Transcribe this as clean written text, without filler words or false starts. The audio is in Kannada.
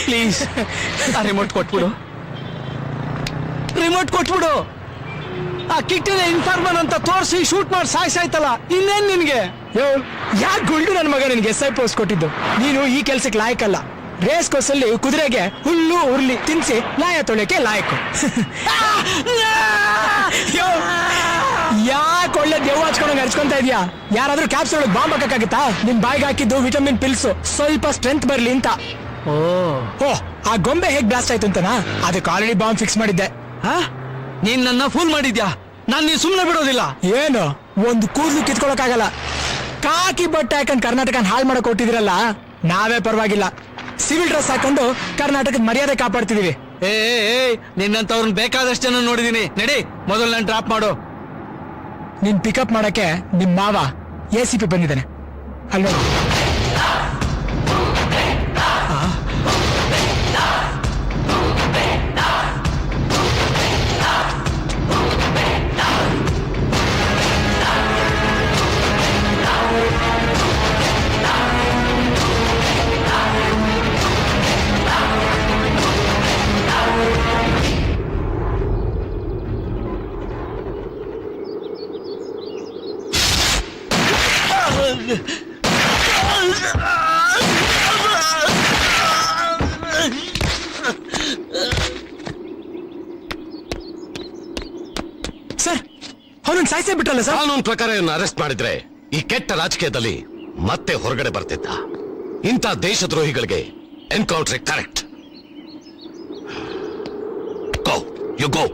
ಪ್ಲೀಸ್ ಆ ರಿಮೋಟ್ ಕೊಟ್ಬಿಡು. ರಿಮೋಟ್ ಕೊಟ್ಬಿಡು. ಆ ಕಿಟ್ಟಿನ ಇನ್ಫಾರ್ಮರ್ ಅಂತ ತೋರಿಸಿ ಶೂಟ್ ಮಾಡಿ ಸಾಯ್ಸಾಯ್ತಲ್ಲ, ಇನ್ನೇನ್ ನಿನ್ಗೆ? ಯಾಕೆ ಗುಳ್ಳು ನನ್ನ ಮಗ ನಿನ್ಗೆ SI ಪೋಸ್ಟ್ ಕೊಟ್ಟಿದ್ದು? ನೀನು ಈ ಕೆಲ್ಸಕ್ಕೆ ಲಾಯಕಲ್ಲ. ರೇಸ್ ಕೋರ್ಸಲ್ಲಿ ಕುದುರೆಗೆ ಹುಲ್ಲು ಉರ್ಲಿ ತಿನ್ಸಿ ಲಾಯ ತೊಳೆಯಕ್ಕೆ ಲಾಯಕು. ಯಾಕೆ ಒಳ್ಳೆ ದೇವ್ ಹಚ್ಕೊಂಡಂಗೆ ಹಚ್ಕೊಂತ ಇದೀಯಾ? ಯಾರಾದ್ರೂ ಕ್ಯಾಪ್ಸ್ ಒಳಗೆ ಬಾಂಬ್ ಹಾಕಕ್ಕಾಗತ್ತಾ? ನಿಮ್ ಬಾಯಿಗೆ ಹಾಕಿದ್ದು ವಿಟಮಿನ್ ಪಿಲ್ಸ್, ಸ್ವಲ್ಪ ಸ್ಟ್ರೆಂತ್ ಬರ್ಲಿ ಅಂತ. ಓ ಆ ಗೊಂಬೆ ಹೇಗ್ ಬ್ಲಾಸ್ಟ್ ಆಯ್ತು ಅಂತನಾ? ಅದಕ್ಕೆ ಆಲ್ರೆಡಿ ಬಾಂಬ್ ಫಿಕ್ಸ್ ಮಾಡಿದ್ದೆ. ನೀನ್ ನನ್ನ ಫೂಲ್ ಮಾಡಿದ್ಯಾ? ನಾನ್ ನೀನ್ ಸುಮ್ನೆ ಬಿಡೋದಿಲ್ಲ. ಏನು ಒಂದು ಕೂದಲು ಕಿತ್ಕೊಳಕ್ಕಾಗಲ್ಲ. ಕಾಕಿ ಬಟ್ಟೆ ಹಾಕೊಂಡ್ ಕರ್ನಾಟಕನ ಹಾಳು ಮಾಡಕ್ ಕೊಟ್ಟಿದಿರಲ್ಲ, ನಾವೇ ಪರವಾಗಿಲ್ಲ. ಸಿವಿಲ್ ಡ್ರೆಸ್ ಹಾಕೊಂಡು ಕರ್ನಾಟಕದ ಮರ್ಯಾದೆ ಕಾಪಾಡ್ತಿದೀವಿ. ನಿನ್ನಂತವ್ರನ್ನ ಬೇಕಾದಷ್ಟು ಜನ ನೋಡಿದೀನಿ. ನಡಿ, ಮೊದಲು ನಾನು ಡ್ರಾಪ್ ಮಾಡು. ನಿನ್ ಪಿಕಪ್ ಮಾಡಕ್ಕೆ ನಿಮ್ ಮಾವ ACP ಬಂದಿದ್ದಾನೆ ಅಲ್ವಾ? ಸರ್, ಅವನನ್ನು ಸಾಯಿಸೇ ಬಿಟ್ರಲ್ಲ ಸರ್? ಕಾನೂನು ಪ್ರಕಾರ ಇವನ್ನ ಅರೆಸ್ಟ್ ಮಾಡಿದ್ರೆ ಈ ಕೆಟ್ಟ ರಾಜಕೀಯದಲ್ಲಿ ಮತ್ತೆ ಹೊರಗಡೆ ಬರ್ತಿದ್ದ. ಇಂಥ ದೇಶದ್ರೋಹಿಗಳಿಗೆ encounter correct. Go, you go.